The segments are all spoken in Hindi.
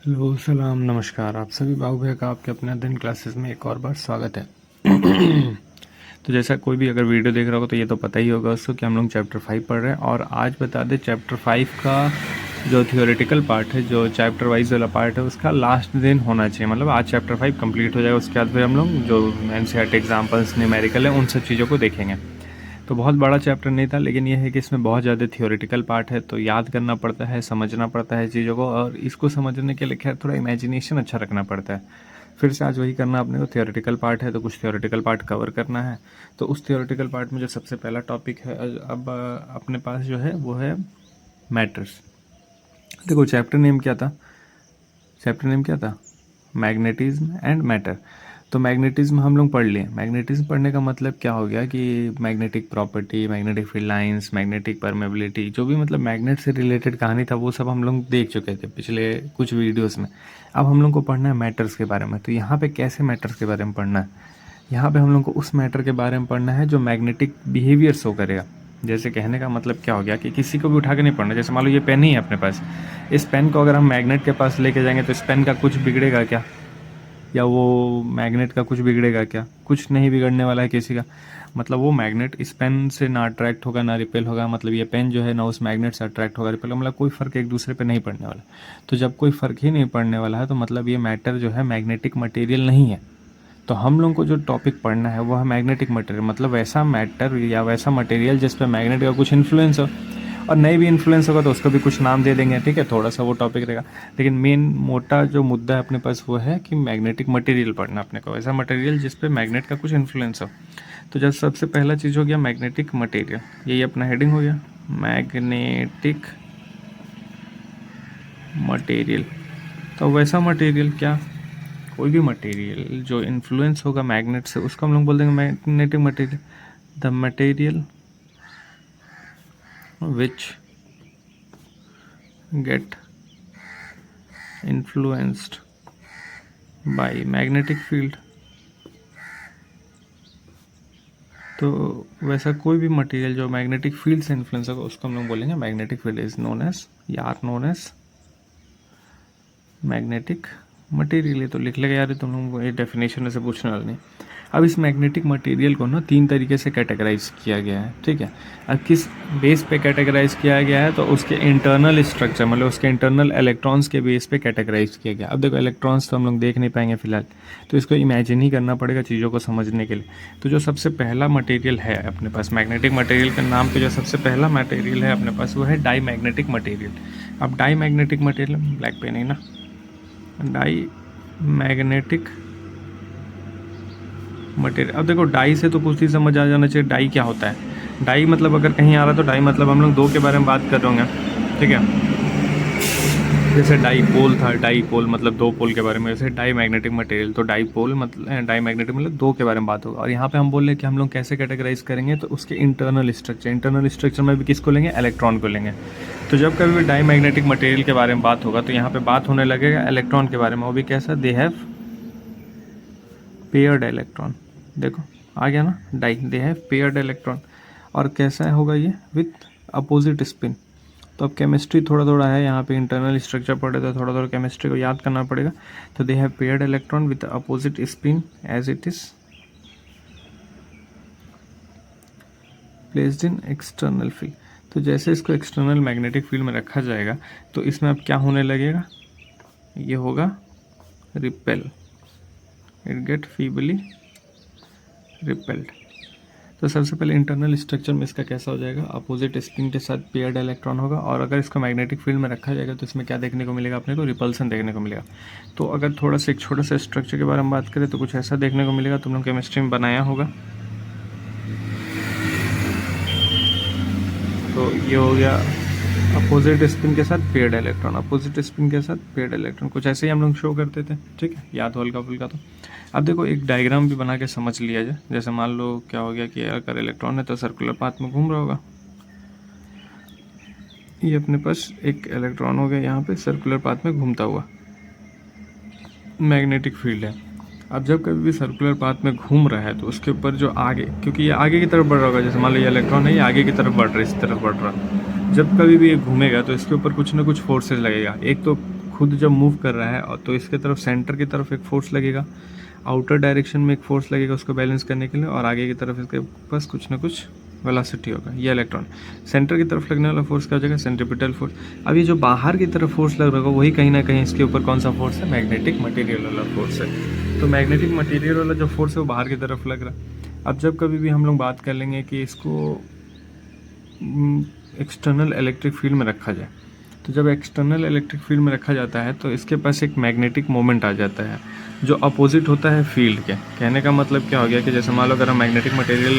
हेलो सलाम नमस्कार। आप सभी भाई बहन का आपके अपने अध्ययन क्लासेस में एक और बार स्वागत है। तो जैसा कोई भी अगर वीडियो देख रहा होगा तो ये तो पता ही होगा उसको कि हम लोग चैप्टर 5 पढ़ रहे हैं। और आज बता दें चैप्टर 5 का जो थियोरेटिकल पार्ट है, जो चैप्टर वाइज वाला पार्ट है, उसका लास्ट दिन होना चाहिए। मतलब आज चैप्टर 5 कंप्लीट हो जाएगा, उसके बाद फिर हम लोग जो एनसीईआरटी एग्जाम्पल्स न्यूमेरिकल है उन सब चीज़ों को देखेंगे। तो बहुत बड़ा चैप्टर नहीं था, लेकिन यह है कि इसमें बहुत ज़्यादा थियोरेटिकल पार्ट है, तो याद करना पड़ता है, समझना पड़ता है चीज़ों को। और इसको समझने के लिए खैर थोड़ा इमेजिनेशन अच्छा रखना पड़ता है। फिर से आज वही करना अपने को, थियोरेटिकल पार्ट है तो कुछ थियोरेटिकल पार्ट कवर करना है। तो उस थियोरेटिकल पार्ट में जो सबसे पहला टॉपिक है अब अपने पास जो है वो है मैटर्स। देखो चैप्टर नेम क्या था, चैप्टर नेम क्या था, मैग्नेटिज्म एंड मैटर। तो मैग्नेटिज्म हम लोग पढ़ लिए। मैग्नेटिज्म पढ़ने का मतलब क्या हो गया कि magnetic property, magnetic field lines, magnetic permeability, जो भी मतलब मैग्नेट से रिलेटेड कहानी था वो सब हम लोग देख चुके थे पिछले कुछ वीडियोस में। अब हम लोग को पढ़ना है मैटर्स के बारे में। तो यहाँ पे कैसे मैटर्स के बारे में पढ़ना है, यहाँ पे हम लोग को उस मैटर के बारे में पढ़ना है जो मैग्नेटिक बिहेवियर शो करेगा। जैसे कहने का मतलब क्या हो गया कि किसी को भी उठा के नहीं पढ़ना। जैसे मान लो ये पेन ही है अपने पास, इस पेन को अगर हम मैग्नेट के पास लेके जाएंगे तो इस पेन का कुछ बिगड़ेगा क्या, या वो मैग्नेट का कुछ बिगड़ेगा क्या? कुछ नहीं बिगड़ने वाला है किसी का। मतलब वो मैग्नेट इस पेन से ना अट्रैक्ट होगा ना रिपेल होगा। मतलब ये पेन जो है ना उस मैग्नेट से अट्रैक्ट होगा रिपेल, मतलब कोई फ़र्क एक दूसरे पे नहीं पड़ने वाला। तो जब कोई फ़र्क ही नहीं पड़ने वाला है तो मतलब ये मैटर जो है मैग्नेटिक मटेरियल नहीं है। तो हम लोग को जो टॉपिक पढ़ना है वो है मैग्नेटिक मटेरियल, मतलब वैसा मैटर या वैसा मटेरियल जिस पे मैग्नेट का कुछ इन्फ्लुएंस हो। और नहीं भी इन्फ्लुएंस होगा तो उसको भी कुछ नाम दे देंगे, ठीक है, थोड़ा सा वो टॉपिक रहेगा। लेकिन मेन मोटा जो मुद्दा है अपने पास वो है कि मैग्नेटिक मटेरियल पढ़ना अपने को, वैसा मटेरियल जिस पे मैग्नेट का कुछ इन्फ्लुएंस हो। तो जब सबसे पहला चीज़ हो गया मैग्नेटिक मटेरियल, यही अपना हेडिंग हो गया, मैग्नेटिक मटेरियल। तो वैसा मटेरियल क्या, कोई भी मटेरियल जो इन्फ्लुएंस होगा मैग्नेट से उसको हम लोग बोल देंगे magnetic material. The material which get influenced by magnetic field. तो वैसा कोई भी मटेरियल जो मैग्नेटिक फील्ड से इन्फ्लुएंस होगा उसको हम लोग बोलेंगे magnetic field is known as या are known as magnetic material. ये तो लिख लेगा यार, तुम लोगों को ये डेफिनेशन से पूछने वाला नहीं। अब इस मैग्नेटिक मटेरियल को ना 3 तरीके से कैटेगराइज किया गया है, ठीक है। अब किस बेस पे कैटेगराइज किया गया है, तो उसके इंटरनल स्ट्रक्चर मतलब उसके इंटरनल इलेक्ट्रॉन्स के बेस पे कैटेगराइज किया गया। अब देखो इलेक्ट्रॉन्स तो हम लोग देख नहीं पाएंगे फिलहाल, तो इसको इमेजिन ही करना पड़ेगा चीज़ों को समझने के लिए। तो जो सबसे पहला मटेरियल है अपने पास मैग्नेटिक मटेरियल के नाम पे, जो सबसे पहला मटेरियल है अपने पास वो है डाई मैग्नेटिक मटेरियल। अब diamagnetic material, black pen है ना, डाई मैग्नेटिक मटेरियल। अब देखो डाई से तो कुछ ही समझ आ जाना चाहिए डाई क्या होता है। डाई मतलब अगर कहीं आ रहा तो डाई मतलब हम लोग 2 के बारे में बात कर रहे होंगे, ठीक है। जैसे डाई पोल था, डाई पोल मतलब 2 पोल के बारे में। जैसे डाई मैग्नेटिक मटेरियल तो डाई पोल मतलब डाई मैग्नेटिक मतलब 2 के बारे में बात होगा। और यहाँ पे हम बोल रहे हैं कि हम लोग कैसे कैटेगराइज करेंगे, तो उसके इंटरनल स्ट्रक्चर में भी किसको लेंगे, इलेक्ट्रॉन को लेंगे। तो जब कभी भी डाई मैग्नेटिक मटेरियल के बारे में बात होगा तो यहाँ पे बात होने लगेगा इलेक्ट्रॉन के बारे में। वो भी कैसा, दे हैव पेयर्ड इलेक्ट्रॉन। देखो आ गया ना, डाई दे हैव पेयर्ड इलेक्ट्रॉन। और कैसा होगा ये, विथ अपोजिट स्पिन। तो अब केमिस्ट्री थोड़ा थोड़ा है, यहाँ पे इंटरनल स्ट्रक्चर पढ़े तो थोड़ा थोड़ा केमिस्ट्री को याद करना पड़ेगा। तो they have paired electron with opposite spin as it is placed in external field. तो जैसे इसको एक्सटर्नल मैग्नेटिक फील्ड में रखा जाएगा तो इसमें अब क्या होने लगेगा, ये होगा repel, it get feebly repelled. तो सबसे पहले इंटरनल स्ट्रक्चर में इसका कैसा हो जाएगा, अपोजिट स्पिन के साथ पेयर्ड इलेक्ट्रॉन होगा। और अगर इसको मैग्नेटिक फील्ड में रखा जाएगा तो इसमें क्या देखने को मिलेगा अपने को, रिपल्सन देखने को मिलेगा। तो अगर थोड़ा सा एक छोटा सा स्ट्रक्चर के बारे में बात करें तो कुछ ऐसा देखने को मिलेगा, तुम लोग केमिस्ट्री में बनाया होगा। तो ये हो गया अपोजिट स्पिन के साथ पेयर्ड इलेक्ट्रॉन, अपोजिट स्पिन के साथ पेयर्ड इलेक्ट्रॉन, कुछ ऐसे ही हम लोग शो करते थे, ठीक है, याद हल्का फुल्का। तो अब देखो एक डायग्राम भी बना के समझ लिया जाए। जैसे मान लो क्या हो गया कि अगर इलेक्ट्रॉन है तो सर्कुलर पाथ में घूम रहा होगा। ये अपने पास एक इलेक्ट्रॉन हो गया यहाँ पे सर्कुलर पाथ में घूमता हुआ, मैग्नेटिक फील्ड है। अब जब कभी भी सर्कुलर पाथ में घूम रहा है तो उसके ऊपर जो आगे, क्योंकि ये आगे की तरफ बढ़ रहा होगा, जैसे मान लो ये इलेक्ट्रॉन है ये आगे की तरफ बढ़ रहा है, इस तरफ बढ़ रहा है। जब कभी भी ये घूमेगा तो इसके ऊपर कुछ ना कुछ फोर्सेस लगेगा। एक तो खुद जब मूव कर रहा है और तो इसके तरफ सेंटर की तरफ एक फोर्स लगेगा, आउटर डायरेक्शन में एक फोर्स लगेगा उसको बैलेंस करने के लिए, और आगे की तरफ इसके पास कुछ ना कुछ वेलोसिटी होगा। ये इलेक्ट्रॉन सेंटर की तरफ लगने वाला फोर्स क्या हो जाएगा, सेंट्रीपिटल फोर्स। अब ये जो बाहर की तरफ फोर्स लग रहा होगा वही कहीं ना कहीं इसके ऊपर कौन सा फोर्स है, मैग्नेटिक मटेरियल वाला फोर्स है। तो मैग्नेटिक मटेरियल वाला जो फोर्स है वो बाहर की तरफ लग रहा है। अब जब कभी भी हम लोग बात कर लेंगे कि इसको एक्सटर्नल इलेक्ट्रिक फील्ड में रखा जाए, तो जब एक्सटर्नल इलेक्ट्रिक फील्ड में रखा जाता है तो इसके पास एक मैग्नेटिक मोमेंट आ जाता है जो अपोजिट होता है फील्ड के। कहने का मतलब क्या हो गया कि जैसे मान लो अगर हम मैग्नेटिक मटेरियल,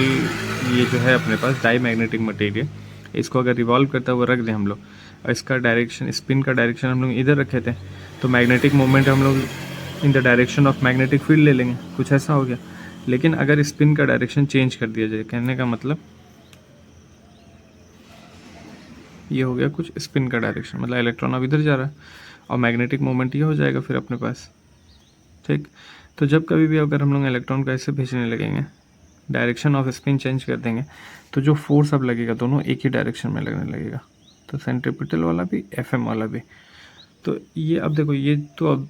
ये जो है अपने पास डाई मैग्नेटिक मटेरियल, इसको अगर रिवॉल्व करता हुआ रख दें हम लोग, और इसका डायरेक्शन, स्पिन का डायरेक्शन हम लोग इधर रखे थे, तो मैग्नेटिक मोमेंट हम लोग इन the direction of magnetic field ले लेंगे, कुछ ऐसा हो गया। लेकिन अगर स्पिन का डायरेक्शन चेंज कर दिया जाए, कहने का मतलब ये हो गया कुछ स्पिन का डायरेक्शन, मतलब इलेक्ट्रॉन अब इधर जा रहा है और मैग्नेटिक मोमेंट ये हो जाएगा फिर अपने पास, ठीक। तो जब कभी भी अगर हम लोग इलेक्ट्रॉन को ऐसे भेजने लगेंगे, डायरेक्शन ऑफ स्पिन चेंज कर देंगे, तो जो फोर्स अब लगेगा दोनों एक ही डायरेक्शन में लगने लगेगा, तो सेंट्रीपिटल वाला भी एफएम वाला भी। तो ये अब देखो, ये तो अब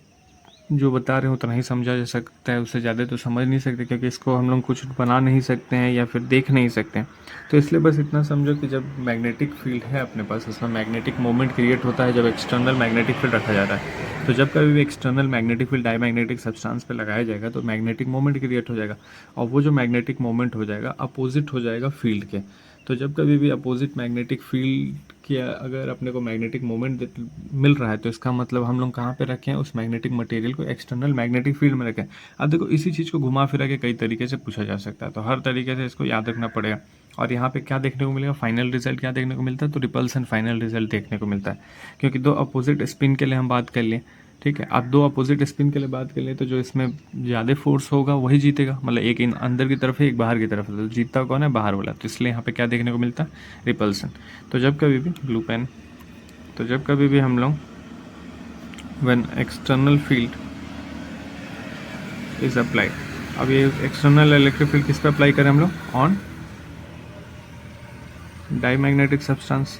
जो बता रहे हो उतना ही समझा जा सकता है, उससे ज़्यादा तो समझ नहीं सकते, क्योंकि इसको हम लोग कुछ बना नहीं सकते हैं या फिर देख नहीं सकते हैं। तो इसलिए बस इतना समझो कि जब मैग्नेटिक फील्ड है अपने पास, उसमें मैग्नेटिक मोमेंट क्रिएट होता है जब एक्सटर्नल मैग्नेटिक फील्ड रखा जाता है। तो जब कभी भी external magnetic field diamagnetic substance पे लगाया जाएगा तो मैग्नेटिक मोमेंट क्रिएट हो जाएगा, और वो जो मैग्नेटिक मोमेंट हो जाएगा अपोजिट हो जाएगा फील्ड के। तो जब कभी भी अपोजिट मैग्नेटिक फील्ड कि अगर अपने को मैग्नेटिक मोमेंट मिल रहा है तो इसका मतलब हम लोग कहाँ पे रखें, उस मैग्नेटिक मटेरियल को एक्सटर्नल मैग्नेटिक फील्ड में रखें। अब देखो इसी चीज़ को घुमा फिरा के कई तरीके से पूछा जा सकता है, तो हर तरीके से इसको याद रखना पड़ेगा। और यहाँ पे क्या देखने को मिलेगा, फाइनल रिजल्ट क्या देखने को मिलता है, तो रिपल्सन फाइनल रिजल्ट देखने को मिलता है, क्योंकि दो अपोजिट स्पिन के लिए हम बात कर लिए, ठीक है। अब दो अपोजिट स्पिन के लिए बात कर लिए तो जो इसमें ज़्यादा फोर्स होगा वही जीतेगा, मतलब एक इन अंदर की तरफ है एक बाहर की तरफ है, तो जीतता कौन है, बाहर वाला। तो इसलिए यहाँ पे क्या देखने को मिलता है, रिपल्सन। तो जब कभी भी ब्लू पेन, तो जब कभी भी हम लोग when external field is applied, अब ये एक्सटर्नल इलेक्ट्रिक फील्ड किस पे अप्लाई करें हम लोग, ऑन डाईमैग्नेटिक सब्सटेंस।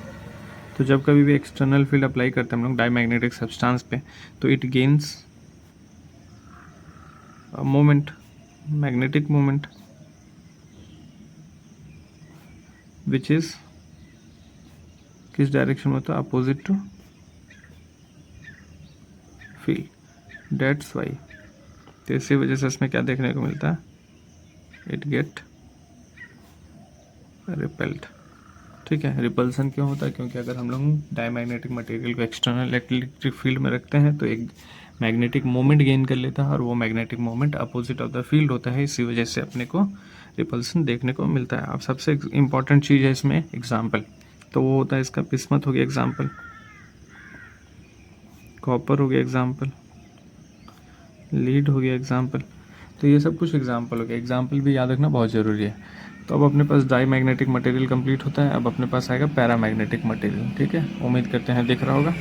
तो जब कभी भी एक्सटर्नल फील्ड अप्लाई करते हैं हम लोग डाईमैग्नेटिक सब्सटेंस पे, तो it gains moment, magnetic moment which is किस डायरेक्शन में होता है, opposite to field, that's why. तो इसी वजह से इसमें क्या देखने को मिलता है, इट गेट रिपेल्ड, ठीक है। रिपल्सन क्यों होता है, क्योंकि अगर हम लोग डाईमैग्नेटिक मटेरियल को एक्सटर्नल इलेक्ट्रिक फील्ड में रखते हैं तो एक मैग्नेटिक मोमेंट गेन कर लेता है, और वो magnetic moment opposite of the field होता है, इसी वजह से अपने को रिपल्सन देखने को मिलता है। अब सबसे इंपॉर्टेंट चीज़ है इसमें एग्जाम्पल, तो वो होता है इसका बिस्मथ हो गया एग्जाम्पल, कॉपर हो गया एग्जाम्पल, लीड हो गया एग्जाम्पल। तो ये सब कुछ एग्जाम्पल हो गया, एग्जाम्पल भी याद रखना बहुत ज़रूरी है। तो अब अपने पास डाई मैग्नेटिक मटेरियल कंप्लीट होता है, अब अपने पास आएगा पैरामैग्नेटिक मटेरियल, ठीक है। उम्मीद करते हैं दिख रहा होगा।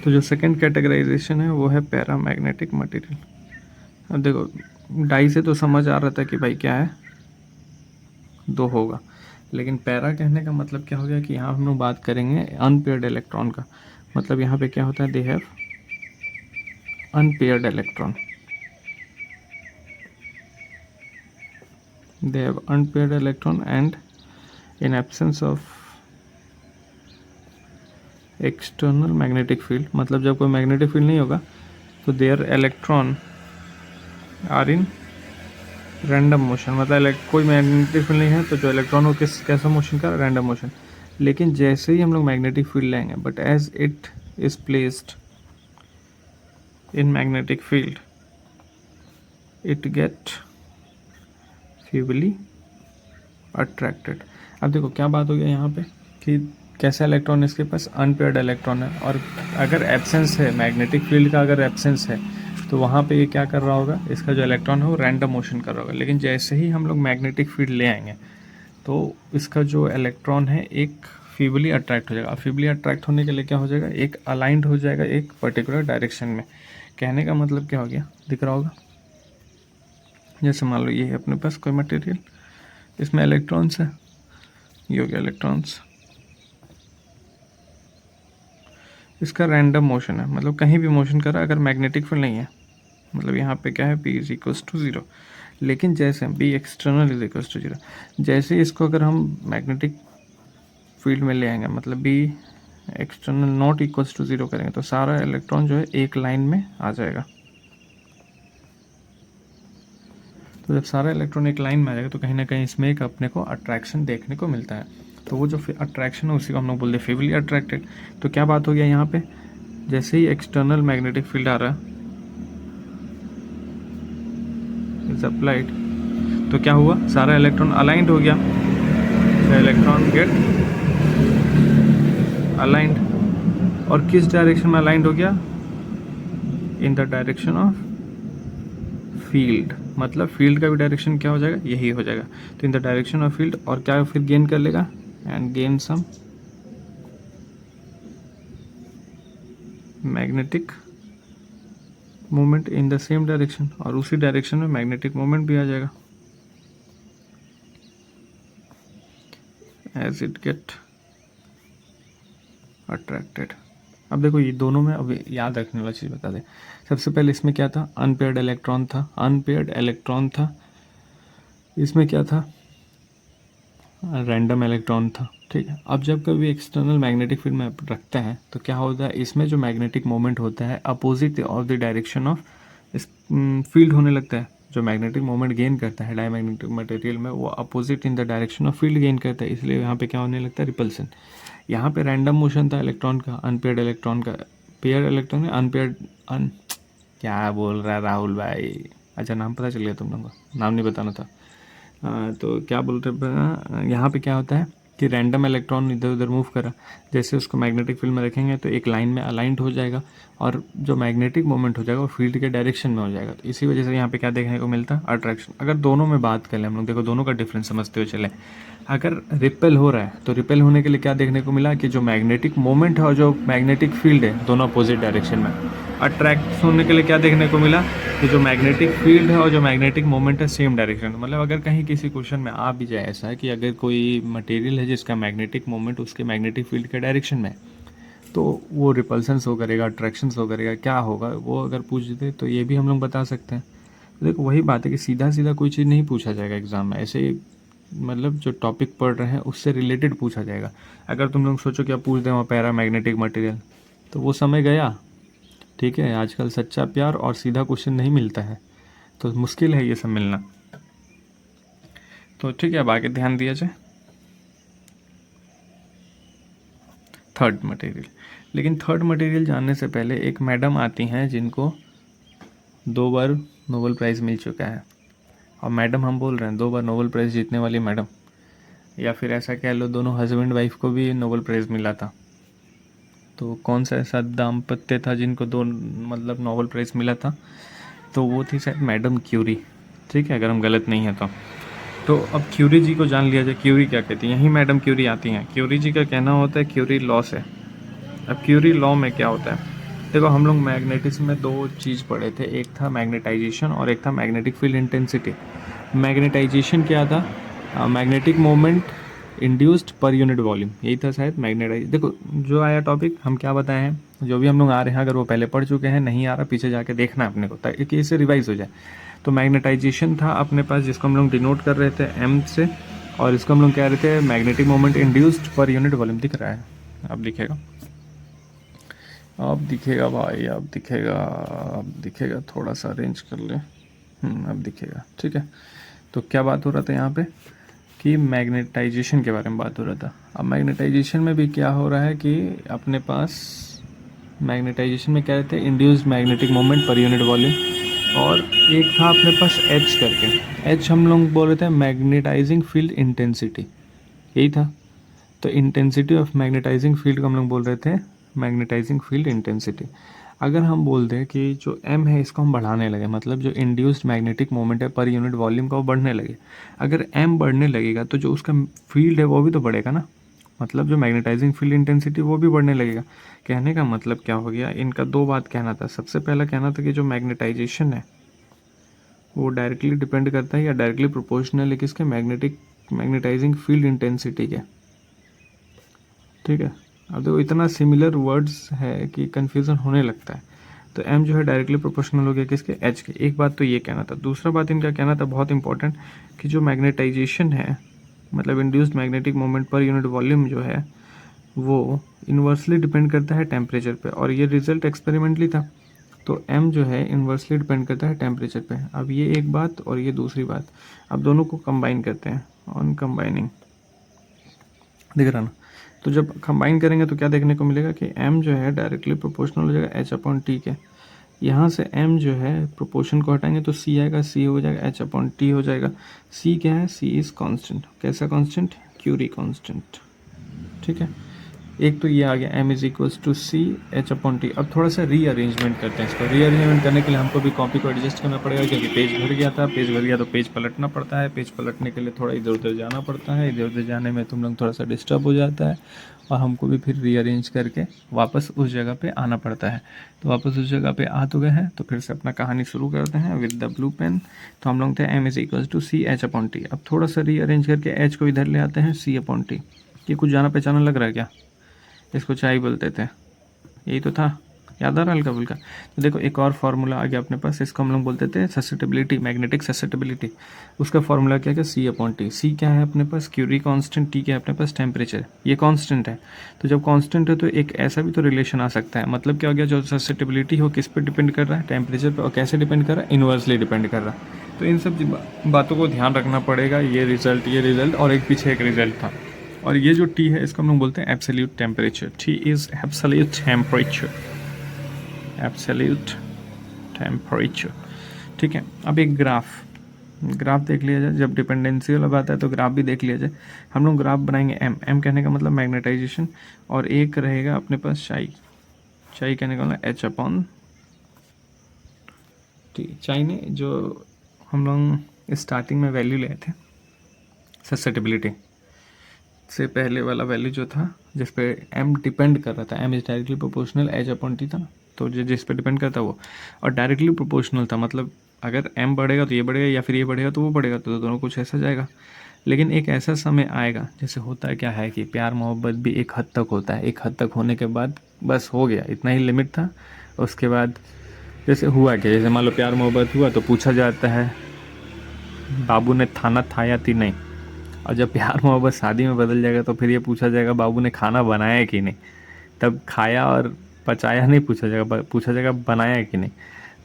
तो जो सेकंड कैटेगराइजेशन है वो है पैरामैग्नेटिक मटेरियल। अब देखो डाई से तो समझ आ रहा था कि भाई क्या है, दो होगा, लेकिन पैरा कहने का मतलब क्या हो गया कि यहाँ हम लोग बात करेंगे अनपेयर्ड इलेक्ट्रॉन का। मतलब यहाँ पे क्या होता है, they have unpaired electron, they have unpaired electron, and in absence of external magnetic field, मतलब जब कोई मैग्नेटिक फील्ड नहीं होगा तो their electron are in random motion, मतलब कोई मैग्नेटिक फील्ड नहीं है तो जो इलेक्ट्रॉन हो कैसा मोशन का, रैंडम मोशन। लेकिन जैसे ही हम लोग मैग्नेटिक फील्ड लेंगे, but as it is placed in magnetic field it get feebly attracted. अब देखो क्या बात हो गया यहाँ पे कि कैसा इलेक्ट्रॉन इसके पास, अनपेयर्ड इलेक्ट्रॉन है, और अगर एब्सेंस है मैग्नेटिक फील्ड का, अगर एब्सेंस है तो वहाँ पे ये क्या कर रहा होगा, इसका जो इलेक्ट्रॉन है वो रैंडम मोशन कर रहा होगा। लेकिन जैसे ही हम लोग मैग्नेटिक फील्ड ले आएंगे तो इसका जो इलेक्ट्रॉन है एक फीबली अट्रैक्ट हो जाएगा। फीबली अट्रैक्ट होने के लिए क्या हो जाएगा, एक अलाइंड हो जाएगा एक पर्टिकुलर डायरेक्शन में। कहने का मतलब क्या हो गया, दिख रहा होगा। जैसे मान लो ये है अपने पास कोई मटेरियल, इसमें इलेक्ट्रॉन्स है, ये हो गया इलेक्ट्रॉन्स, इसका रैंडम मोशन है, मतलब कहीं भी मोशन कर रहा है, अगर मैग्नेटिक फील्ड नहीं है, मतलब यहाँ पे क्या है, P इज इक्वल्स टू 0। लेकिन जैसे B external is equals to 0, जैसे इसको अगर हम मैग्नेटिक फील्ड में ले आएंगे, मतलब B external not equals to 0 करेंगे, तो सारा इलेक्ट्रॉन जो है एक लाइन में आ जाएगा। तो जब सारा इलेक्ट्रॉन एक लाइन में आ जाएगा तो कहीं ना कहीं इसमें एक अपने को अट्रैक्शन देखने को मिलता है। तो वो जो अट्रैक्शन है उसी को हम लोग बोलते हैं फेवरली अट्रैक्टेड। तो क्या बात हो गया यहाँ पे, जैसे ही एक्सटर्नल मैग्नेटिक फील्ड आ रहा है इज अप्लाइड, तो क्या हुआ, सारा इलेक्ट्रॉन अलाइंड हो गया। इलेक्ट्रॉन गेट अलाइंड, और किस डायरेक्शन में अलाइंड हो गया, इन द डायरेक्शन ऑफ फील्ड। मतलब फील्ड का भी डायरेक्शन क्या हो जाएगा, यही हो जाएगा। तो in the direction of field, और क्या फिर गेन कर लेगा, and gain some magnetic moment in the same direction, और उसी डायरेक्शन में मैग्नेटिक मोमेंट भी आ जाएगा एज इट गेट अट्रैक्टेड। अब देखो ये दोनों में अब याद रखने वाला चीज़ बता दें। सबसे पहले इसमें क्या था, अनपेयर्ड इलेक्ट्रॉन था, अनपेयर्ड इलेक्ट्रॉन था। इसमें क्या था, रैंडम इलेक्ट्रॉन था। ठीक है, अब जब कभी एक्सटर्नल मैग्नेटिक फील्ड में रखते हैं तो क्या होता है, इसमें जो मैग्नेटिक मोमेंट होता है opposite of the direction of इस फील्ड होने लगता है। जो मैग्नेटिक मोमेंट गेन करता है डायमैग्नेटिक मटेरियल में, वो opposite in the direction of field gain करता है, इसलिए यहाँ पे क्या होने लगता है, रिपल्सन। यहाँ पे रैंडम मोशन था इलेक्ट्रॉन का, अनपेयर्ड इलेक्ट्रॉन का, पेयर इलेक्ट्रॉन है अनपेयर्ड क्या बोल रहा है राहुल भाई, अच्छा नाम पता चल गया तुम लोगों को, नाम नहीं बताना था। तो क्या बोल रहे, यहाँ पे क्या होता है कि रैंडम इलेक्ट्रॉन इधर उधर मूव करा, जैसे उसको मैग्नेटिक फील्ड में रखेंगे तो एक लाइन में अलाइंड हो जाएगा, और जो मैग्नेटिक मोमेंट हो जाएगा वो फील्ड के डायरेक्शन में हो जाएगा। तो इसी वजह से यहाँ पे क्या देखने को मिलता है, अट्रैक्शन। अगर दोनों में बात करें हम लोग, देखो दोनों का डिफरेंस समझते हुए चले। अगर रिपेल हो रहा है तो रिपेल होने के लिए क्या देखने को मिला कि जो मैग्नेटिक मोमेंट है और जो मैग्नेटिक फील्ड है दोनों अपोजिट डायरेक्शन में। अट्रैक्ट होने के लिए क्या देखने को मिला कि जो मैग्नेटिक फील्ड है और जो मैग्नेटिक मोमेंट है सेम डायरेक्शन। मतलब अगर कहीं किसी क्वेश्चन में आ भी जाए ऐसा है कि अगर कोई मटेरियल है जिसका मैग्नेटिक मोमेंट उसके मैग्नेटिक फील्ड के डायरेक्शन में, तो वो रिपल्सन शो करेगा, अट्रैक्शन शो करेगा, क्या होगा वो अगर पूछ दे तो ये भी हम लोग बता सकते हैं। तो देखो वही बात है कि सीधा सीधा कोई चीज़ नहीं पूछा जाएगा एग्जाम में, ऐसे मतलब जो टॉपिक पढ़ रहे हैं उससे रिलेटेड पूछा जाएगा। अगर तुम लोग सोचो क्या पूछ दें वहाँ पैरा मैग्नेटिक मटेरियल, तो वो समय गया। ठीक है, आजकल सच्चा प्यार और सीधा क्वेश्चन नहीं मिलता है, तो मुश्किल है ये सब मिलना। तो ठीक है, अब आगे ध्यान दिया जाए थर्ड मटेरियल। लेकिन थर्ड मटेरियल जानने से पहले एक मैडम आती हैं जिनको 2 बार नोबेल प्राइज़ मिल चुका है, और मैडम हम बोल रहे हैं 2 बार नोबेल प्राइज़ जीतने वाली मैडम, या फिर ऐसा कह लो दोनों हस्बैंड वाइफ को भी नोबेल प्राइज़ मिला था। तो कौन सा ऐसा दाम्पत्य था जिनको दो मतलब नोबेल प्राइज़ मिला था, तो वो थी शायद मैडम क्यूरी। ठीक है, अगर हम गलत नहीं हैं तो अब क्यूरी जी को जान लिया जाए, क्यूरी क्या कहती हैं। यही मैडम क्यूरी आती हैं। क्यूरी जी का कहना होता है क्यूरी लॉ से। अब क्यूरी लॉ में क्या होता है, देखो हम लोग मैग्नेटिज्म में 2 चीज़ पढ़े थे, एक था मैग्नेटाइजेशन और एक था मैग्नेटिक फील्ड इंटेंसिटी। मैग्नेटाइजेशन क्या था, magnetic moment induced per unit volume, यही था शायद मैग्नेटाइज। देखो जो आया टॉपिक हम क्या बताए हैं, जो भी हम लोग आ रहे हैं अगर वो पहले पढ़ चुके हैं, नहीं आ रहा पीछे जाके देखना अपने को ताकि इससे रिवाइज हो जाए। तो मैग्नेटाइजेशन था अपने पास जिसको हम लोग डिनोट कर रहे थे एम से, और इसको हम लोग कह रहे थे magnetic moment induced per unit volume. दिख रहा है, अब दिखेगा, अब दिखेगा भाई, अब दिखेगा, अब दिखेगा, थोड़ा सा अरेंज कर ले, अब दिखेगा। ठीक है, तो क्या बात हो रहा था यहाँ पे कि मैग्नेटाइजेशन के बारे में बात हो रहा था। अब मैग्नेटाइजेशन में भी क्या हो रहा है कि अपने पास मैग्नेटाइजेशन में क्या रहते हैं, induced magnetic moment per unit volume, और एक था अपने पास एच करके। एच हम लोग बोल रहे थे मैग्नेटाइजिंग फील्ड इंटेंसिटी, यही था। तो इंटेंसिटी ऑफ मैग्नेटाइजिंग फील्ड को हम लोग बोल रहे थे मैग्नेटाइजिंग फील्ड इंटेंसिटी। अगर हम बोल दें कि जो m है इसको हम बढ़ाने लगे, मतलब जो इंड्यूस्ड मैग्नेटिक मोमेंट है पर यूनिट वॉल्यूम का वो बढ़ने लगे, अगर m बढ़ने लगेगा तो जो उसका फील्ड है वो भी तो बढ़ेगा ना, मतलब जो मैग्नेटाइजिंग फील्ड इंटेंसिटी वो भी बढ़ने लगेगा। कहने का मतलब क्या हो गया, इनका 2 बात कहना था। सबसे पहला कहना था कि जो मैग्नेटाइजेशन है वो डायरेक्टली डिपेंड करता है या डायरेक्टली प्रोपोर्शनल है किसके, मैग्नेटाइजिंग फील्ड इंटेंसिटी के। ठीक है, अब देखो इतना सिमिलर वर्ड्स है कि कन्फ्यूज़न होने लगता है। तो m जो है डायरेक्टली प्रोपोर्शनल हो गया किसके, h के। एक बात तो ये कहना था। दूसरा बात इनका कहना था बहुत इंपॉर्टेंट कि जो मैग्नेटाइजेशन है, मतलब induced magnetic moment per unit volume जो है वो इन्वर्सली डिपेंड करता है टेम्परेचर पे, और ये रिजल्ट एक्सपेरिमेंटली था। तो m जो है इन्वर्सली डिपेंड करता है टेम्परेचर पे। अब ये एक बात और ये दूसरी बात, अब दोनों को कंबाइन करते हैं, ऑन कंबाइनिंग, दिख रहा ना। तो जब कंबाइन करेंगे तो क्या देखने को मिलेगा कि m जो है डायरेक्टली प्रोपोर्शनल हो जाएगा h/t के। यहाँ से m जो है प्रोपोर्शन को हटाएंगे तो c आएगा, c हो जाएगा h/t हो जाएगा। c क्या है, c इज़ कांस्टेंट। कैसा कांस्टेंट, क्यूरी कांस्टेंट। ठीक है, एक तो ये आ गया m is equals to C h/t। अब थोड़ा सा रीअरेंजमेंट करते हैं इसको। रीअरेंजमेंट करने के लिए हमको भी कॉपी को एडजस्ट करना पड़ेगा, क्योंकि पेज भर गया था। पेज भर गया तो पेज पलटना पड़ता है। पेज पलटने के लिए थोड़ा इधर उधर जाना पड़ता है। इधर उधर जाने में तुम लोग थोड़ा सा डिस्टर्ब हो जाता है, और हमको भी फिर रीअरेंज करके वापस उस जगह पे आना पड़ता है। तो वापस उस जगह पे आ तो गए हैं, तो फिर से अपना कहानी शुरू करते हैं विद द ब्लू पेन। तो हम लोग थे m is equals to C h/t। अब थोड़ा सा रीअरेंज करके h को इधर ले आते हैं, c/t। ये कुछ जाना पहचाना लग रहा है क्या? इसको चाय बोलते थे, यही तो था, याद आ रहा हल्का फुल्का। तो देखो एक और फार्मूला आ गया अपने पास, इसको हम लोग बोलते थे ससेप्टिबिलिटी, मैग्नेटिक ससेप्टिबिलिटी। उसका फार्मूला क्या क्या, c/t। c क्या है अपने पास, क्यूरी कांस्टेंट। t क्या है अपने पास, टेम्परेचर। ये कांस्टेंट है। तो जब कांस्टेंट है तो एक ऐसा भी तो रिलेशन आ सकता है। मतलब क्या हो गया, जो ससेप्टिबिलिटी हो किस पे डिपेंड कर रहा है, टेम्परेचर पे। और कैसे डिपेंड कर रहा है, इन्वर्सली डिपेंड कर रहा है। तो इन सब बातों को ध्यान रखना पड़ेगा। ये रिजल्ट और एक पीछे एक रिजल्ट था। और ये जो T है इसको हम लोग बोलते हैं absolute temperature. T is absolute temperature, absolute temperature. ठीक है, अब एक ग्राफ देख लिया जाए। जब डिपेंडेंसी वाला बात है तो ग्राफ भी देख लिया जाए। हम लोग ग्राफ बनाएंगे m कहने का मतलब मैग्नेटाइजेशन, और एक रहेगा अपने पास चाई कहने का मतलब h/t। चाई ने जो हम लोग स्टार्टिंग में वैल्यू लिए थे ससेप्टिबिलिटी से पहले वाला वैल्यू जो था, जिस पे m डिपेंड कर रहा था, m is directly proportional h/t था ना, तो जिस पे डिपेंड करता वो, और डायरेक्टली प्रोपोर्शनल था। मतलब अगर m बढ़ेगा तो ये बढ़ेगा, या फिर ये बढ़ेगा तो वो बढ़ेगा, तो दोनों कुछ ऐसा जाएगा। लेकिन एक ऐसा समय आएगा, जैसे होता है क्या है कि प्यार मोहब्बत भी एक हद तक होता है। एक हद तक होने के बाद बस हो गया, इतना ही लिमिट था। उसके बाद जैसे हुआ क्या, जैसे मान लो प्यार मोहब्बत हुआ तो पूछा जाता है बाबू ने खाना खाया कि नहीं। और जब प्यार मोहब्बत शादी में बदल जाएगा तो फिर ये पूछा जाएगा बाबू ने खाना बनाया कि नहीं। तब खाया और पचाया नहीं पूछा जाएगा, पूछा जाएगा बनाया कि नहीं।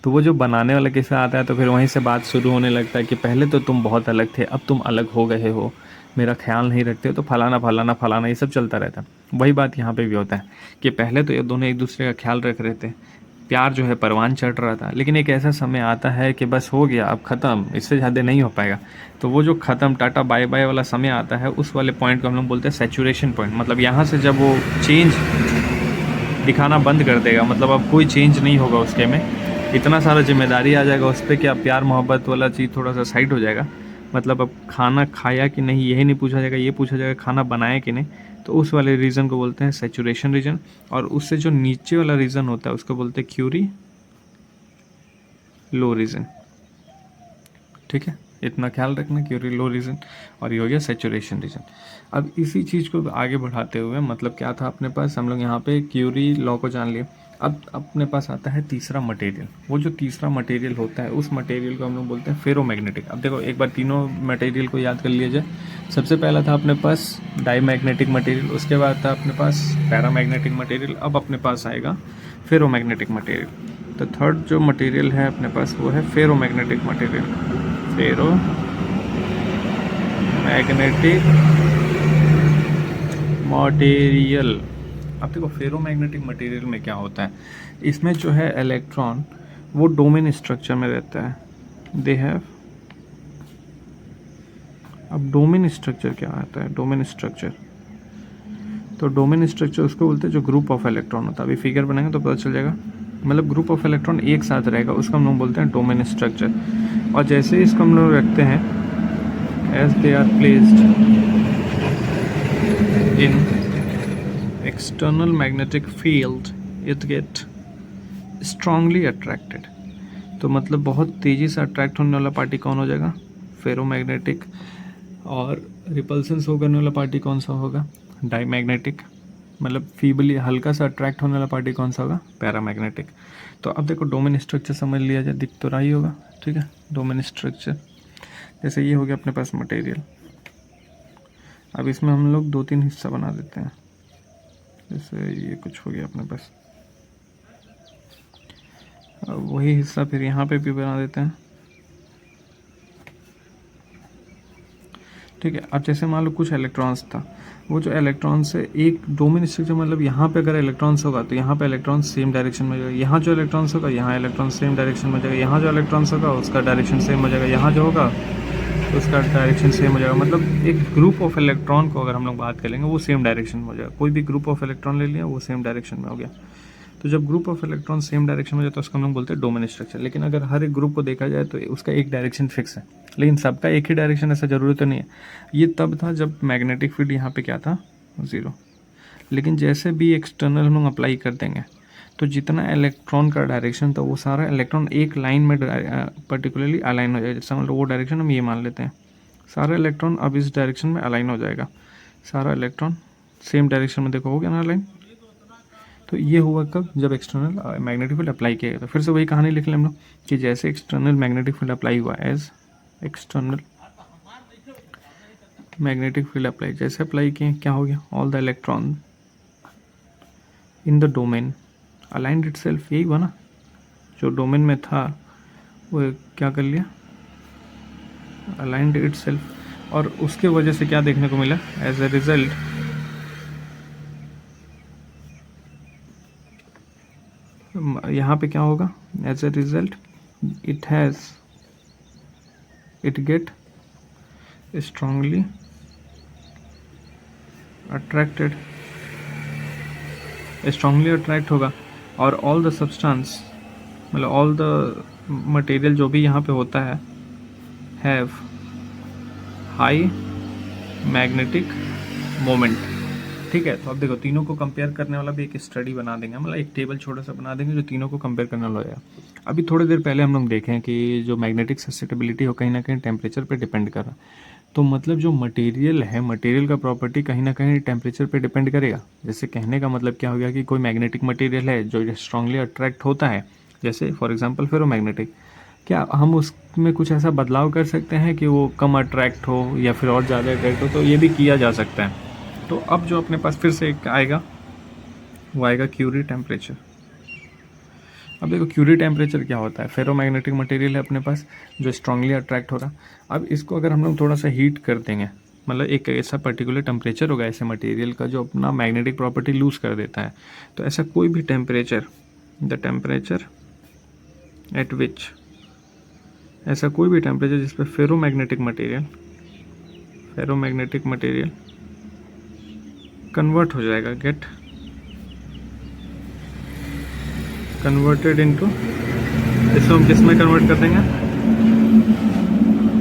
तो वो जो बनाने वाला किस्सा आता है तो फिर वहीं से बात शुरू होने लगता है कि पहले तो तुम बहुत अलग थे, अब तुम अलग हो गए हो, मेरा ख्याल नहीं रखते हो, तो फलाना फलाना फलाना ये सब चलता रहता है। वही बात यहाँ पे भी होता है कि पहले तो ये दोनों एक दूसरे का ख्याल रख रहे थे, प्यार जो है परवान चढ़ रहा था। लेकिन एक ऐसा समय आता है कि बस हो गया, अब ख़त्म, इससे ज़्यादा नहीं हो पाएगा। तो वो जो ख़त्म, टाटा बाय बाय वाला समय आता है, उस वाले पॉइंट को हम लोग बोलते हैं सैचुरेशन पॉइंट। मतलब यहाँ से जब वो चेंज दिखाना बंद कर देगा, मतलब अब कोई चेंज नहीं होगा उसके में, इतना सारा जिम्मेदारी आ जाएगा उस पर कि अब प्यार मोहब्बत वाला चीज़ थोड़ा सा साइड हो जाएगा। मतलब अब खाना खाया कि नहीं यही नहीं पूछा जाएगा, ये पूछा जाएगा खाना बनाया कि नहीं। तो उस वाले रीजन को बोलते हैं सैचुरेशन रीजन। और उससे जो नीचे वाला रीजन होता है उसको बोलते हैं क्यूरी लो रीजन। ठीक है, इतना ख्याल रखना, क्यूरी लो रीजन, और ये हो गया सैचुरेशन रीजन। अब इसी चीज़ को आगे बढ़ाते हुए, मतलब क्या था अपने पास, हम लोग यहाँ पे क्यूरी लॉ को जान लिए। अब अपने पास आता है तीसरा मटेरियल। वो जो तीसरा मटेरियल होता है उस मटेरियल को हम लोग बोलते हैं फेरोमैग्नेटिक। अब देखो एक बार तीनों मटेरियल को याद कर लिया जाए। सबसे पहला था अपने पास डाईमैग्नेटिक मटेरियल, उसके बाद था अपने पास पैरामैग्नेटिक मटेरियल, अब अपने पास आएगा फेरोमैग्नेटिक मटेरियल। तो थर्ड जो मटेरियल है अपने पास वो है फेरोमैग्नेटिक मटेरियल, फेरोमैग्नेटिक मटेरियल। अब देखो फेरोमैग्नेटिक मटेरियल में क्या होता है, इसमें जो है इलेक्ट्रॉन वो डोमेन स्ट्रक्चर में रहता है, दे हैव। अब डोमेन स्ट्रक्चर क्या आता है, डोमेन स्ट्रक्चर, तो डोमेन स्ट्रक्चर उसको बोलते हैं जो ग्रुप ऑफ इलेक्ट्रॉन होता है। अभी फिगर बनाएंगे तो पता चल जाएगा। मतलब ग्रुप ऑफ इलेक्ट्रॉन एक साथ रहेगा, उसको हम लोग बोलते हैं डोमेन स्ट्रक्चर। और जैसे इसको हम लोग रखते हैं, as they are placed in external magnetic field, it get strongly attracted. तो मतलब बहुत तेज़ी से अट्रैक्ट होने वाला पार्टी कौन हो जाएगा, फेरोमैग्नेटिक। और रिपल्सन शो करने वाला पार्टी कौन सा होगा, डाईमैग्नेटिक। मतलब फीबली हल्का सा अट्रैक्ट होने वाला पार्टी कौन सा होगा? पैरामैग्नेटिक। तो अब देखो डोमेन स्ट्रक्चर समझ लिया जाए, दिख तो रहा ही होगा, ठीक है। डोमेन स्ट्रक्चर जैसे ये हो गया अपने पास मटेरियल। अब इसमें हम लोग 2-3 हिस्सा बना देते हैं, जैसे ये कुछ हो गया अपने पास। अब वही हिस्सा फिर यहाँ पे भी बना देते हैं, ठीक है। अब जैसे मान लो कुछ इलेक्ट्रॉन्स था, वो जो इलेक्ट्रॉन से एक डोमेन स्ट्रक्चर, मतलब यहाँ पे अगर इलेक्ट्रॉन्स होगा तो यहाँ पे इलेक्ट्रॉन सेम डायरेक्शन में जाएगा, यहाँ जो इलेक्ट्रॉन्स होगा यहाँ इलेक्ट्रॉन सेम डायरेक्शन में जाएगा, यहाँ जो इलेक्ट्रॉन्स होगा उसका डायरेक्शन सेम हो जाएगा, यहाँ जो होगा तो उसका डायरेक्शन सेम हो जाएगा। मतलब एक ग्रुप ऑफ इलेक्ट्रॉन को अगर हम लोग बात करेंगे वो सेम डायरेक्शन में हो जाएगा। कोई भी ग्रुप ऑफ इलेक्ट्रॉन ले लिया वो सेम डायरेक्शन में हो गया। तो जब group of electron same direction में जाता है उसको हम लोग बोलते हैं डोमेन स्ट्रक्चर। लेकिन अगर हर एक ग्रुप को देखा जाए तो उसका एक डायरेक्शन फिक्स है, लेकिन सबका एक ही डायरेक्शन ऐसा जरूरी तो नहीं है। ये तब था जब मैग्नेटिक फील्ड यहाँ पे क्या था? 0। लेकिन जैसे भी एक्सटर्नल हम लोग अप्लाई कर देंगे तो जितना इलेक्ट्रॉन का डायरेक्शन था वो सारा इलेक्ट्रॉन एक लाइन में पर्टिकुलरली अलाइन हो जाएगा। जैसे मतलब वो डायरेक्शन हम ये मान लेते हैं, सारा इलेक्ट्रॉन अब इस डायरेक्शन में अलाइन हो जाएगा, सारा इलेक्ट्रॉन सेम डायरेक्शन में देखो हो गया ना अलाइन। तो ये हुआ कब? जब एक्सटर्नल मैग्नेटिक फील्ड अप्लाई किया गया। तो फिर से वही कहानी लिख लें हम लोग कि जैसे एक्सटर्नल मैग्नेटिक फील्ड अप्लाई हुआ, as external magnetic field apply, जैसे अप्लाई किए क्या हो गया? All the electron in the domain aligned itself, यही हुआ ना, जो डोमेन में था वो क्या कर लिया? Aligned itself. और उसके वजह से क्या देखने को मिला? एज ए रिजल्ट यहाँ पे क्या होगा? As a result it get strongly attract होगा। और ऑल द सब्सटेंस, मतलब ऑल द मटेरियल जो भी यहाँ पे होता है, हैव हाई मैग्नेटिक मोमेंट, ठीक है। तो अब देखो तीनों को कंपेयर करने वाला भी एक स्टडी बना देंगे, मतलब एक टेबल छोटा सा बना देंगे जो तीनों को कंपेयर करने वाला है। अभी थोड़ी देर पहले हम लोग देखें कि जो मैग्नेटिक ससेप्टिबिलिटी हो कहीं ना कहीं टेम्परेचर पे डिपेंड कर रहा है। तो मतलब जो मटेरियल है, मटेरियल का प्रॉपर्टी कहीं ना कहीं टेम्परेचर पे डिपेंड करेगा। जैसे कहने का मतलब क्या हो गया कि कोई मैग्नेटिक मटेरियल है जो स्ट्रांगली अट्रैक्ट होता है, जैसे फॉर एग्जांपल फेरोमैग्नेटिक, क्या हम उसमें कुछ ऐसा बदलाव कर सकते हैं कि वो कम अट्रैक्ट हो या फिर और ज़्यादा अट्रैक्ट हो? तो ये भी किया जा सकता है। तो अब जो अपने पास फिर से एक आएगा वो आएगा क्यूरी टेम्परेचर। अब देखो क्यूरी टेम्परेचर क्या होता है? फेरोमैग्नेटिक मटेरियल है अपने पास जो स्ट्रांगली अट्रैक्ट हो रहा। अब इसको अगर हम लोग थोड़ा सा हीट कर देंगे, मतलब एक ऐसा पर्टिकुलर टेम्परेचर होगा ऐसे मटेरियल का जो अपना मैग्नेटिक प्रॉपर्टी लूज कर देता है। तो ऐसा कोई भी टेम्परेचर, द टेम्परेचर एट विच, ऐसा कोई भी टेम्परेचर जिस पर फेरोमैग्नेटिक मटेरियल कन्वर्ट हो जाएगा, गेट कन्वर्टेड इनटू, इसको हम किस में कन्वर्ट कर देंगे?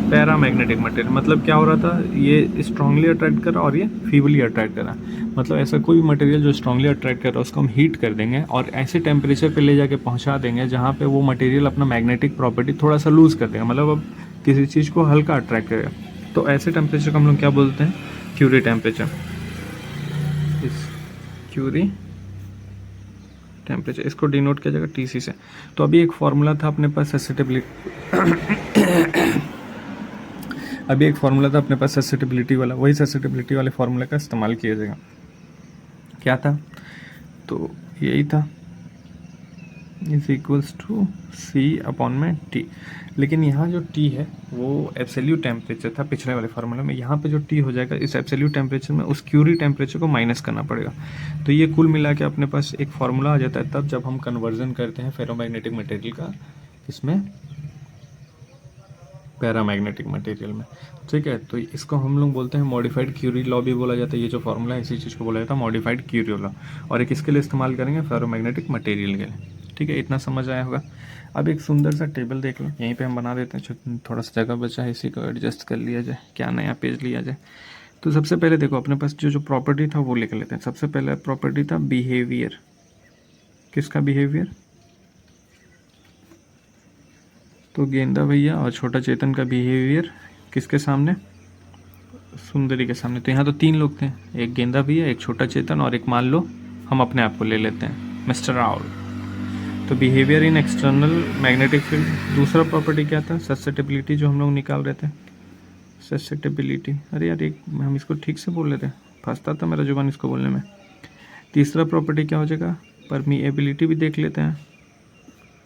Paramagnetic material. मतलब क्या हो रहा था? ये स्ट्रांगली अट्रैक्ट कर रहा और ये फीबली अट्रैक्ट कर रहा। मतलब ऐसा कोई मटेरियल जो स्ट्रांगली अट्रैक्ट कर रहा है उसको हम हीट कर देंगे और ऐसे टेम्परेचर पे ले जाके पहुंचा देंगे जहाँ पे वो मटेरियल अपना मैग्नेटिक प्रॉपर्टी थोड़ा सा लूज कर देगा, मतलब अब किसी चीज़ को हल्का अट्रैक्ट करेगा। तो ऐसे टेम्परेचर को हम लोग क्या बोलते हैं? Curie temperature. इस क्यूरी टेम्परेचर, इसको डिनोट किया जाएगा TC से। तो अभी एक फॉर्मूला था अपने पास ससेप्टिबिलिटी वाला, वही ससेप्टिबिलिटी वाले फॉर्मूला का इस्तेमाल किया जाएगा। क्या था? तो यही था, इज इक्वल्स टू C/T। लेकिन यहाँ जो T है वो एब्सोल्यूट टेम्परेचर था पिछले वाले फार्मूला में। यहाँ पे जो T हो जाएगा इस एब्सोल्यूट टेम्परेचर में उस क्यूरी टेम्परेचर को माइनस करना पड़ेगा। तो ये कुल मिला के अपने पास एक फार्मूला आ जाता है तब जब हम कन्वर्जन करते हैं फेरोमैग्नेटिक मटेरियल का इसमें पैरामैग्नेटिक मटेरियल में, ठीक है। तो इसको हम लोग बोलते हैं मॉडिफाइड क्यूरी लॉ भी बोला जाता है। ये जो फार्मूला है इसी चीज़ को बोला जाता है मॉडिफाइड क्यूरी लॉ। और एक इसके लिए इस्तेमाल करेंगे फेरोमैग्नेटिक मटेरियल के लिए, ठीक है। इतना समझ आया होगा। अब एक सुंदर सा टेबल देख लो, यहीं पे हम बना देते हैं, थोड़ा सा जगह बचा है, इसी को एडजस्ट कर लिया जाए, क्या नया पेज लिया जाए। तो सबसे पहले देखो अपने पास जो प्रॉपर्टी था वो लिख लेते हैं। सबसे पहले प्रॉपर्टी था बिहेवियर। किसका बिहेवियर? तो गेंदा भैया और छोटा चेतन का बिहेवियर किसके सामने? सुंदरी के सामने। तो यहाँ तो 3 लोग थे, एक गेंदा भैया, एक छोटा चेतन और एक मान लो हम अपने आप को ले लेते हैं मिस्टर राहुल। तो behaviour in external magnetic field. दूसरा प्रॉपर्टी क्या था? ससेप्टिबिलिटी, जो हम लोग निकाल रहे थे, ससेप्टिबिलिटी। अरे यार एक हम इसको ठीक से बोल रहे थे, फंसता था मेरा जुबान इसको बोलने में। तीसरा प्रॉपर्टी क्या हो जाएगा? परमीएबिलिटी भी देख लेते हैं,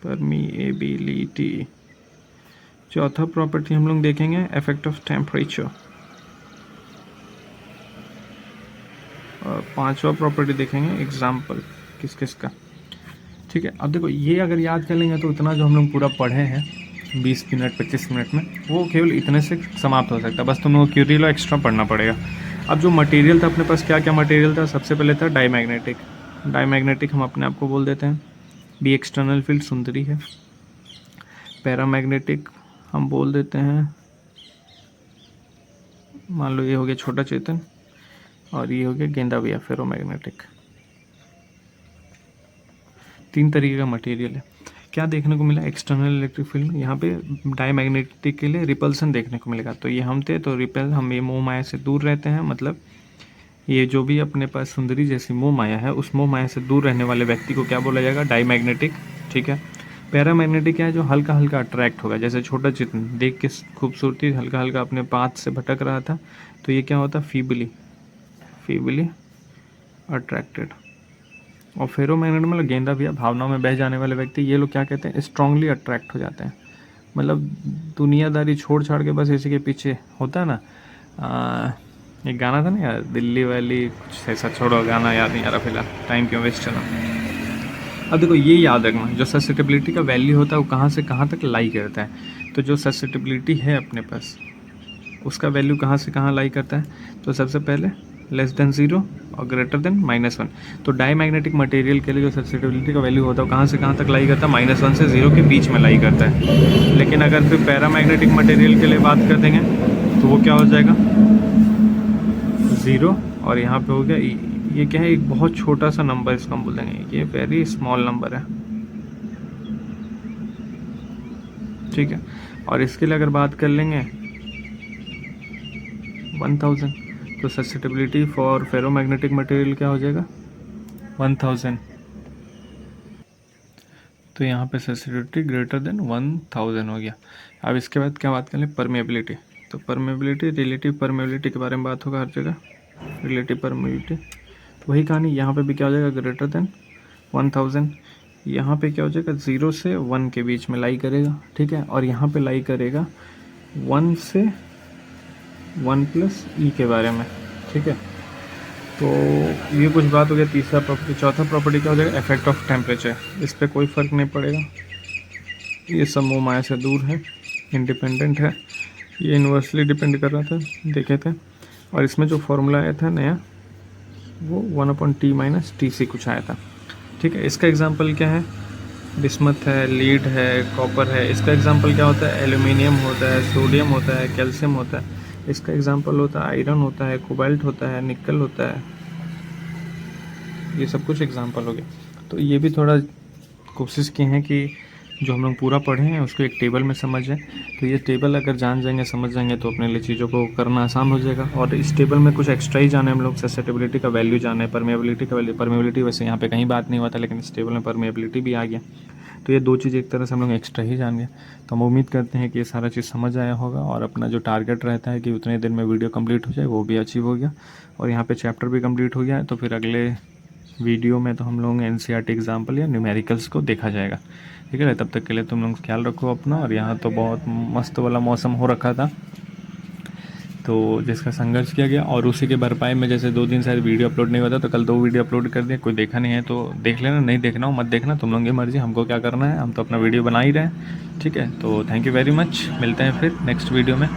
परमीएबिलिटी। चौथा प्रॉपर्टी हम लोग देखेंगे इफेक्ट ऑफ टेम्परेचर, और पांचवा प्रॉपर्टी देखेंगे एग्जाम्पल किस किस का। ठीक है, अब देखो ये अगर याद कर लेंगे तो इतना जो हम लोग पूरा पढ़े हैं 20 मिनट 25 मिनट में, वो केवल इतने से समाप्त हो सकता है। बस तुम लोग क्यूरी लॉ एक्स्ट्रा पढ़ना पड़ेगा। अब जो मटेरियल था अपने पास, क्या क्या मटेरियल था? सबसे पहले था डाईमैग्नेटिक। डाईमैग्नेटिक हम अपने आप को बोल देते हैं, बी एक्सटर्नल फील्ड सुंदरी है। पैरामैग्नेटिक हम बोल देते हैं, मान लो ये हो गया छोटा चेतन, और ये हो गया गेंदा भैया, फेरोमैग्नेटिक। 3 तरीके का मटेरियल है। क्या देखने को मिला? एक्सटर्नल इलेक्ट्रिक फील्ड में यहाँ पे डाईमैग्नेटिक के लिए रिपल्सन देखने को मिलेगा। तो ये हम थे, तो रिपल हम ये मोह माया से दूर रहते हैं, मतलब ये जो भी अपने पास सुंदरी जैसी मोह माया है, उस मोह माया से दूर रहने वाले व्यक्ति को क्या बोला जाएगा? डाईमैग्नेटिक। ठीक है। पैरामैग्नेटिक क्या है? जो हल्का हल्का अट्रैक्ट होगा, जैसे छोटा चेतन देख के खूबसूरती हल्का हल्का अपने पाथ से भटक रहा था, तो ये क्या होता? Feebly attracted. और फेरोमैग्नेट मतलब गेंदा भैया, भावनाओं में बह जाने वाले व्यक्ति, ये लोग क्या कहते हैं? स्ट्रांगली अट्रैक्ट हो जाते हैं। मतलब दुनियादारी छोड़ छाड़ के बस इसी के पीछे होता है ना। एक गाना था ना यार, दिल्ली वाली कुछ ऐसा, छोड़ो गाना याद नहीं आ रहा फिलहाल, टाइम क्यों वेस्ट करना। अब देखो ये याद रखना, जो ससेप्टिबिलिटी का वैल्यू होता है वो कहाँ से कहाँ तक लाई करता है। तो जो ससेप्टिबिलिटी है अपने पास, उसका वैल्यू कहाँ से कहाँ लाई करता है? तो सबसे पहले लेस देन 0 और ग्रेटर देन -1। तो डाईमैग्नेटिक मटेरियल के लिए जो ससेप्टिबिलिटी का वैल्यू होता है वो कहाँ से कहाँ तक लाई करता है? -1 से 0 के बीच में लाई करता है। लेकिन अगर फिर पैरामैग्नेटिक मटेरियल के लिए बात कर देंगे तो वो क्या हो जाएगा? 0, और यहाँ पे हो गया ये क्या है? एक बहुत छोटा सा नंबर, इसको हम बोल देंगे ये वेरी स्मॉल नंबर है। ठीक है। और इसके लिए अगर बात कर लेंगे 1000, तो ससेप्टिबिलिटी फॉर फेरोमैग्नेटिक मटेरियल क्या हो जाएगा? 1000। तो यहाँ पे ससेप्टिबिलिटी ग्रेटर देन 1000 हो गया। अब इसके बाद क्या बात कर लें? परमेबिलिटी। तो परमेबिलिटी, रिलेटिव परमेबिलिटी के बारे में बात होगा हर जगह, रिलेटिव परमेबिलिटी। वही कहानी यहाँ पे भी क्या हो जाएगा? Greater than 1000। यहाँ पे क्या हो जाएगा? 0 से 1 के बीच में लाई करेगा। ठीक है। और यहाँ पे लाई करेगा 1 से 1 प्लस ई के बारे में। ठीक है। तो ये कुछ बात हो गया तीसरा प्रॉपर्टी। चौथा प्रॉपर्टी क्या हो जाएगा? Effect of temperature. इस पर कोई फ़र्क नहीं पड़ेगा, ये सब मोह माया से दूर है, इंडिपेंडेंट है। ये इन्वर्सली डिपेंड कर रहा था, देखे थे। और इसमें जो फॉर्मूला आया था नया, वो 1/T - TC कुछ आया था। ठीक है। इसका एग्जांपल क्या है? बिस्मथ है, लीड है, कॉपर है। इसका एग्जांपल क्या होता है? एल्यूमिनियम होता है, सोडियम होता है, कैल्शियम होता है। इसका एग्जांपल होता है आयरन होता है, कोबाल्ट होता है, निकल होता है। ये सब कुछ एग्जांपल हो गया। तो ये भी थोड़ा कोशिश की है कि जो हम लोग पूरा पढ़े हैं उसको एक टेबल में समझें। तो ये टेबल अगर जान जाएंगे, समझ जाएंगे, तो अपने लिए चीज़ों को करना आसान हो जाएगा। और इस टेबल में कुछ एक्स्ट्रा ही जाने हम लोग, ससेप्टिबिलिटी का वैल्यू जाने, परमेबिलिटी का वैल्यू। परमेबिलिटी वैसे यहाँ पे कहीं बात नहीं हुआ था, लेकिन इस टेबल में परमेबिलिटी भी आ गया। तो ये 2 चीज़ एक तरह से हम लोग एक्स्ट्रा ही जान गए। तो हम उम्मीद करते हैं कि ये सारा चीज़ समझ आया होगा, और अपना जो टारगेट रहता है कि उतने दिन में वीडियो कंप्लीट हो जाए, वो भी अचीव हो गया। और यहाँ पे चैप्टर भी कंप्लीट हो गया है। तो फिर अगले वीडियो में तो हम लोग NCERT एग्जाम्पल या न्यूमेरिकल्स को देखा जाएगा। ठीक है। तब तक के लिए तुम लोग ख्याल रखो अपना। और यहाँ तो बहुत मस्त वाला मौसम हो रखा था, तो जिसका संघर्ष किया गया। और उसी के भरपाई में जैसे 2 दिन शायद वीडियो अपलोड नहीं हुआ था, तो कल 2 वीडियो अपलोड कर दिया। कोई देखा नहीं है तो देख लेना, नहीं देखना हो मत देखना, तुम लोगों की मर्जी, हमको क्या करना है, हम तो अपना वीडियो बना ही रहे हैं। ठीक है। तो थैंक यू वेरी मच, मिलते हैं फिर नेक्स्ट वीडियो में।